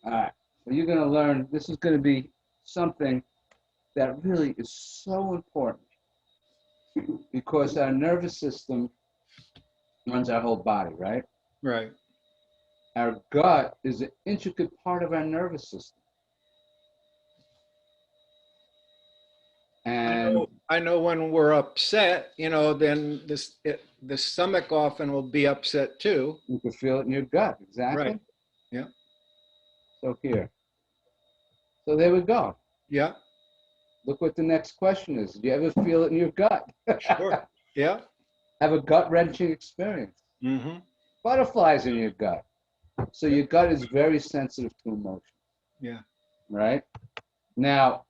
All right. So you're going to learn, this is going to be something that really is so important because our nervous system runs our whole body, right? Right. Our gut is an intricate part of our nervous system. And I know when we're upset, then the stomach often will be upset too. you can feel it in your gut, Right. exactly. Yeah. So here. So there we go. Yeah. Look what the next question is. Do you ever feel it in your gut? Sure. Yeah. Have a gut-wrenching experience. Mm-hmm. Butterflies in your gut. So your gut is very sensitive to emotion, Yeah. right? Now,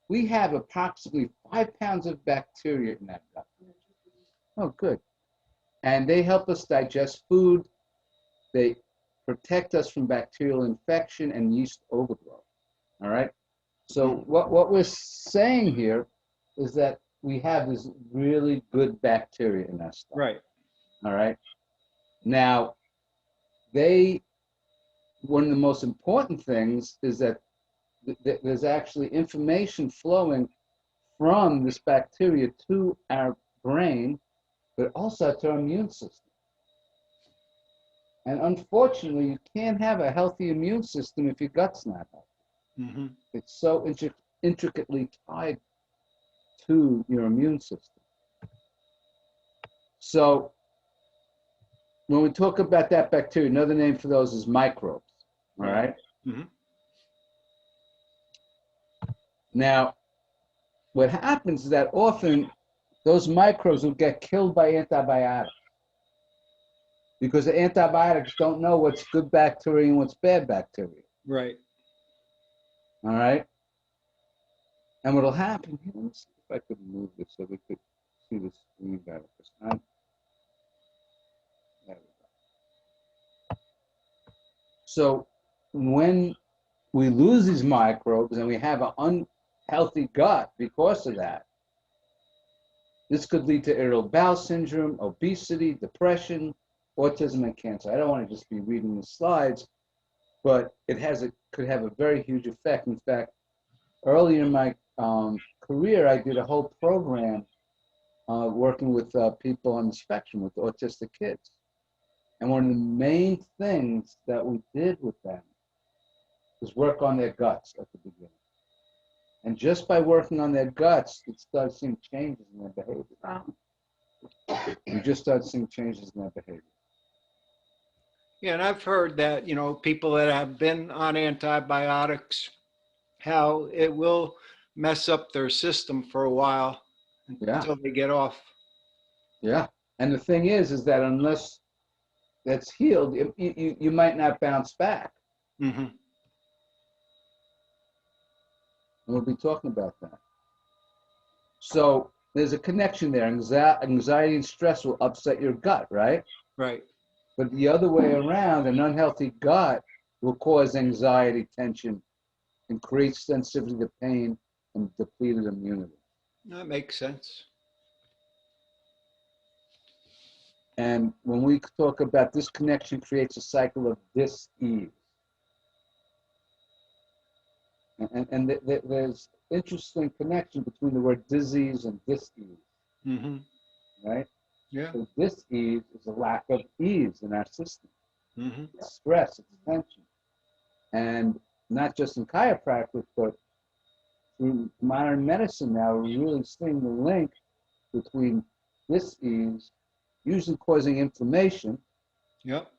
we have approximately 5 pounds of bacteria in that gut. Oh, good. And they help us digest food. They protect us from bacterial infection and yeast overgrowth. All right. So Mm. what we're saying here is that we have this really good bacteria in our stomach. Right. All right. Now, they one of the most important things is that there's actually information flowing from this bacteria to our brain, but also to our immune system. And unfortunately, you can't have a healthy immune system if your gut's not healthy. Mm-hmm. It's so intricately tied to your immune system. So when we talk about that bacteria, another name for those is microbes. All Right. right. Mm-hmm. Now, what happens is that often those microbes will get killed by antibiotics because the antibiotics don't know what's good bacteria and what's bad bacteria. Right. All right. And what'll happen, here, let me see if I could move this so we could see the screen better. There we go. So when we lose these microbes and we have an unhealthy gut because of that, this could lead to irritable bowel syndrome, obesity, depression, autism, and cancer. I don't want to just be reading the slides, but could have a very huge effect. In fact, earlier in my career, I did a whole program working with people on the spectrum, with autistic kids. And one of the main things that we did with them was work on their guts at the beginning. And just by working on their guts, it started seeing changes in their behavior. Wow. We just started seeing changes in their behavior. Yeah, and I've heard that, people that have been on antibiotics, how it will mess up their system for a while Yeah, until they get off. yeah. And the thing is that unless that's healed, you might not bounce back. Mm-hmm. And we'll be talking about that. So there's a connection there. Anxiety and stress will upset your gut, right? Right. But the other way around, an unhealthy gut will cause anxiety, tension, increased sensitivity to pain, and depleted immunity. That makes sense. And when we talk about this connection creates a cycle of dis-ease. And there's interesting connection between the word disease and dis-ease, Mm-hmm. right? Yeah. So dis-ease is a lack of ease in our system. Mm-hmm. It's stress, it's tension. And not just in chiropractic, but through modern medicine now, we're really seeing the link between dis-ease, usually causing inflammation, Yep.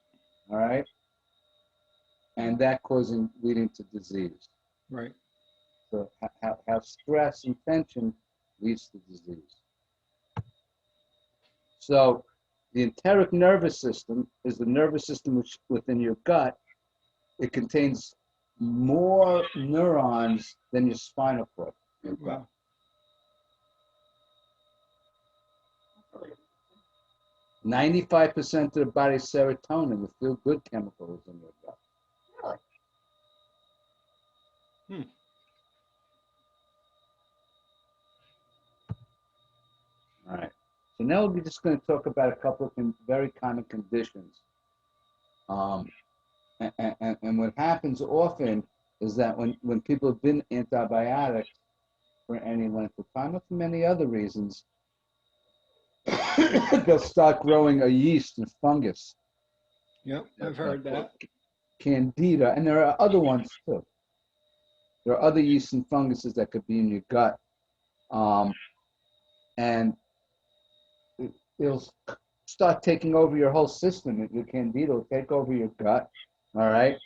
all right, and that leading to disease. Right. So how stress and tension leads to disease. So the enteric nervous system is the nervous system within your gut. It contains more neurons than your spinal cord. Wow. 95% of the body's serotonin, the feel-good chemical, is in your gut. Hmm. All right. So now we're just going to talk about a couple of very common conditions And what happens often is that when people have been antibiotics for any length of time, or for many other reasons, they'll start growing a yeast and fungus Yep, that, I've that heard called that. candida, and there are other ones too. There are other yeasts and funguses that could be in your gut, um, and it'll start taking over your whole system. Your candida will take over your gut, all right?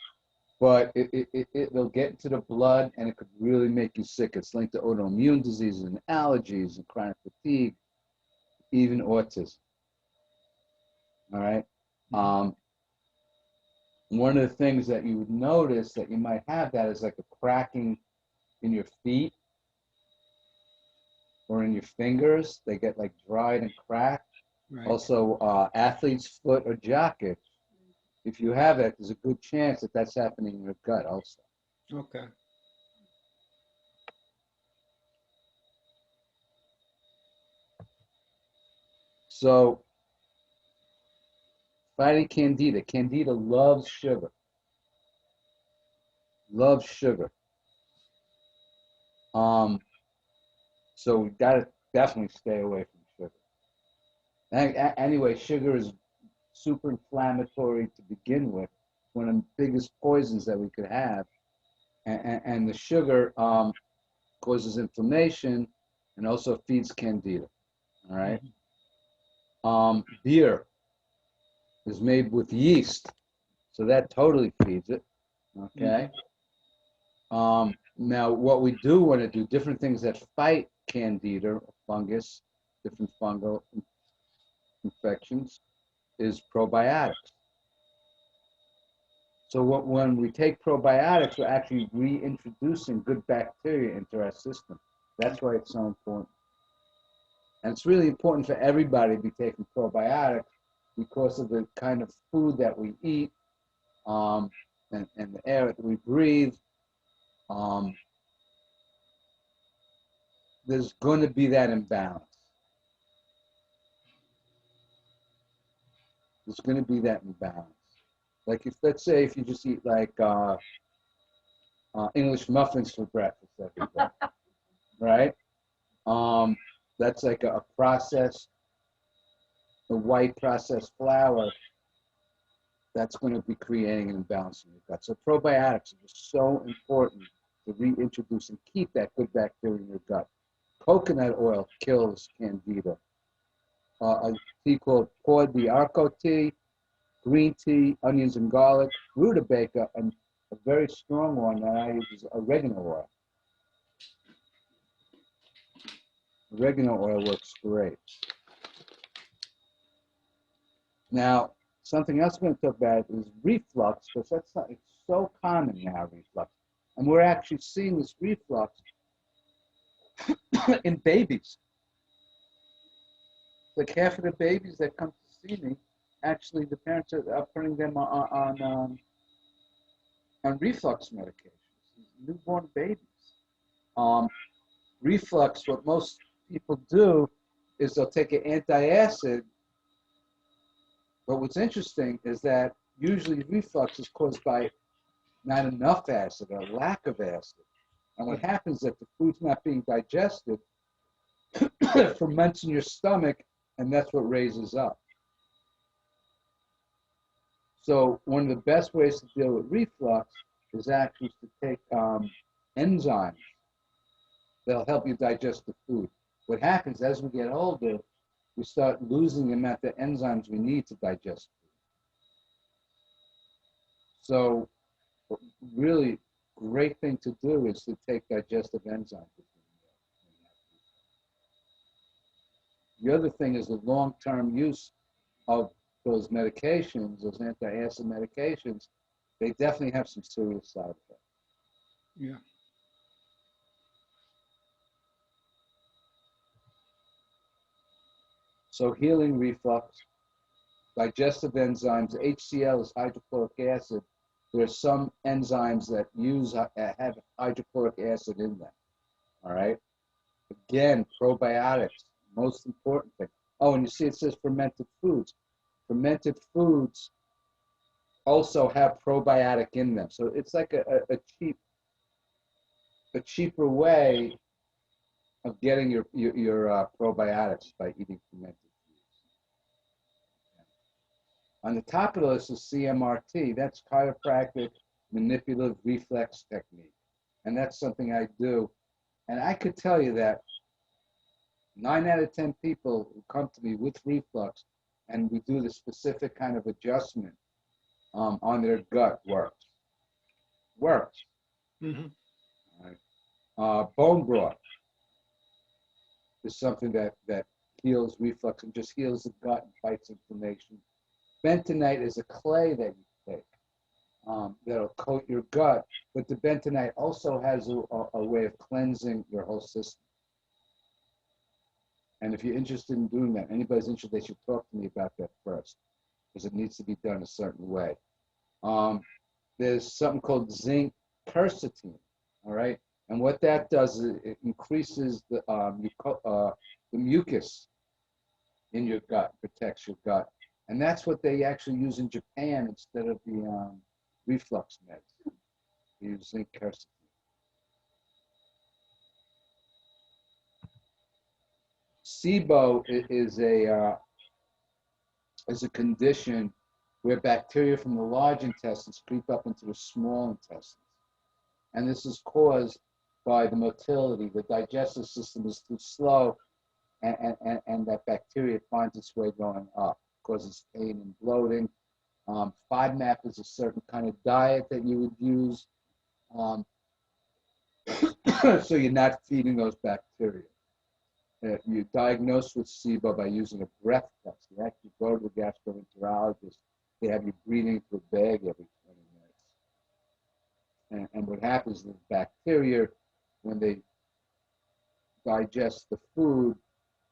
But it'll get into the blood and it could really make you sick. It's linked to autoimmune diseases and allergies and chronic fatigue, even autism, all right? Mhm. Um, one of the things that you would notice that you might have that is like a cracking in your feet or in your fingers. They get like dried and cracked. Right. Also, athlete's foot or jacket. If you have it, there's a good chance that that's happening in your gut also. Okay. So, fighting candida. Candida loves sugar. Loves sugar. Um, so we gotta definitely stay away from sugar. Anyway, sugar is super inflammatory to begin with. One of the biggest poisons that we could have, and the sugar causes inflammation and also feeds candida. All right. Mhm. Beer is made with yeast, so that totally feeds it. Okay. Mhm. Now, what we do want to do, different things that fight candida or fungus, different fungal infections, is probiotics. So when we take probiotics, we're actually reintroducing good bacteria into our system. That's why it's so important. And it's really important for everybody to be taking probiotics because of the kind of food that we eat, um, and the air that we breathe. Um, there's going to be that imbalance. There's going to be that imbalance. Like if, let's say, if you just eat like English muffins for breakfast every day, right? Um, that's like a processed, a white processed flour that's going to be creating an imbalance in your gut. So probiotics are just so important to reintroduce and keep that good bacteria in your gut. Coconut oil kills candida. A tea called Poi di Arco tea, green tea, onions and garlic, rutabaga, and a very strong one that I use is oregano oil. Oregano oil works great. Now, something else we're going to talk about is reflux, because that's not, it's so common now, reflux. And we're actually seeing this reflux in babies. Like half of the babies that come to see me, actually the parents are putting them on reflux medications, newborn babies. Um, Reflux, what most people do is they'll take an antacid, but what's interesting is that usually reflux is caused by not enough acid or lack of acid. And what happens is that the food's not being digested, it ferments in your stomach, and that's what raises up. So one of the best ways to deal with reflux is actually to take enzymes that'll help you digest the food. What happens as we get older, we start losing the amount of enzymes we need to digest food. So really great thing to do is to take digestive enzymes. The other thing is the long-term use of those medications, those anti-acid medications, they definitely have some serious side effects. Yeah. So healing reflux, digestive enzymes, HCl is hydrochloric acid. There are some enzymes that have hydrochloric acid in them. All right. Again, probiotics, most important thing. Oh, and you see it says fermented foods. Fermented foods also have probiotic in them. So it's like a cheaper way of getting your probiotics by eating fermented foods. On the top of the list is CMRT. That's chiropractic manipulative reflex technique, and that's something I do. And I could tell you that 9 out of 10 people who come to me with reflux, and we do the specific kind of adjustment on their gut works. Mm-hmm. Right. Bone broth is something that heals reflux and just heals the gut and fights inflammation. Bentonite is a clay that you take that'll coat your gut, but the bentonite also has a way of cleansing your whole system. And if you're interested in doing that, anybody's interested, they should talk to me about that first, because it needs to be done a certain way. There's something called zinc quercetin, all right? And what that does is it increases the mucus in your gut, protects your gut. And that's what they actually use in Japan instead of the reflux meds. They use zinc quercetin. SIBO is a condition where bacteria from the large intestines creep up into the small intestines. And this is caused by the motility. The digestive system is too slow, and that bacteria finds its way going up, causes pain and bloating. FODMAP is a certain kind of diet that you would use, so you're not feeding those bacteria. You diagnose with SIBO by using a breath test. You actually go to the gastroenterologist. They have you breathing through a bag every 20 minutes. And what happens is the bacteria, when they digest the food,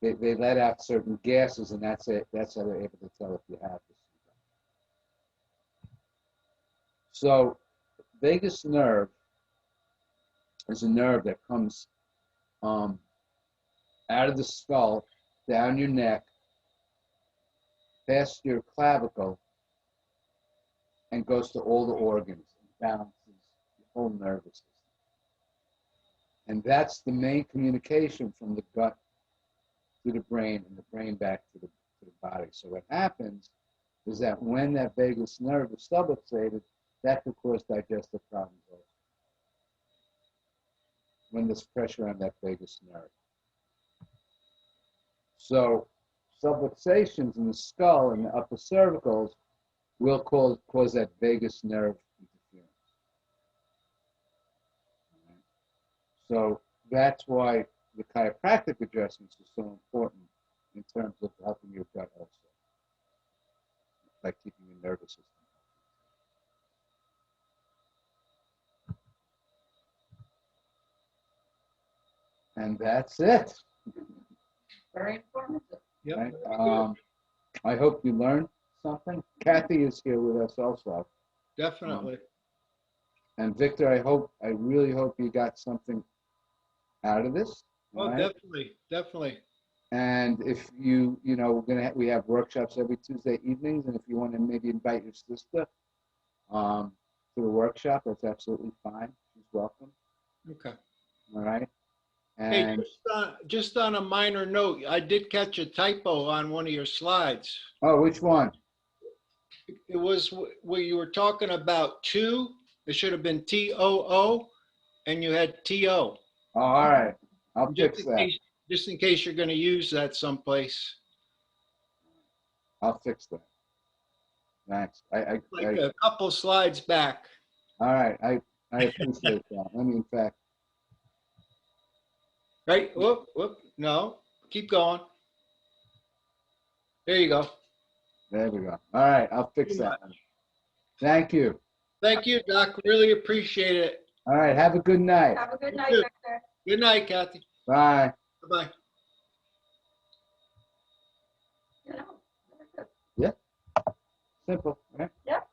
they let out certain gases, and that's it. That's how they're able to tell if you have the SIBO. So, vagus nerve is a nerve that comes out of the skull, down your neck, past your clavicle, and goes to all the organs and balances the whole nervous system. And that's the main communication from the gut to the brain and the brain back to the body. So what happens is that when that vagus nerve is subluxated, that could cause digestive problems also. When there's pressure on that vagus nerve. So subluxations in the skull and the upper cervicals will cause that vagus nerve interference. Right. So that's why the chiropractic adjustments are so important in terms of helping your gut also, by keeping your nervous system healthy. And that's it. Very informative. Yep. Right? I hope you learned something. Kathy is here with us also. Definitely. And Victor, I really hope you got something out of this. Oh, right? definitely. And if we have workshops every Tuesday evenings, and if you want to maybe invite your sister to the workshop, that's absolutely fine. She's welcome. Okay. All right. Hey, And just on a minor note, I did catch a typo on one of your slides. oh, which one? It was where you were talking about two. It should have been TOO, and you had TO. Oh, all right. I'll fix that. Just in case you're going to use that someplace. I'll fix that. Thanks. Like a couple slides back. All right. I appreciate that. Let me, in fact. Right? Whoop. No. Keep going. There you go. There we go. All right. I'll fix that. Thank you. Thank you, Doc. Really appreciate it. All right. Have a good night. Have a good night, Victor. Good night, Kathy. Bye. Bye-bye. You know, very good. Yeah. Simple, right? Yep.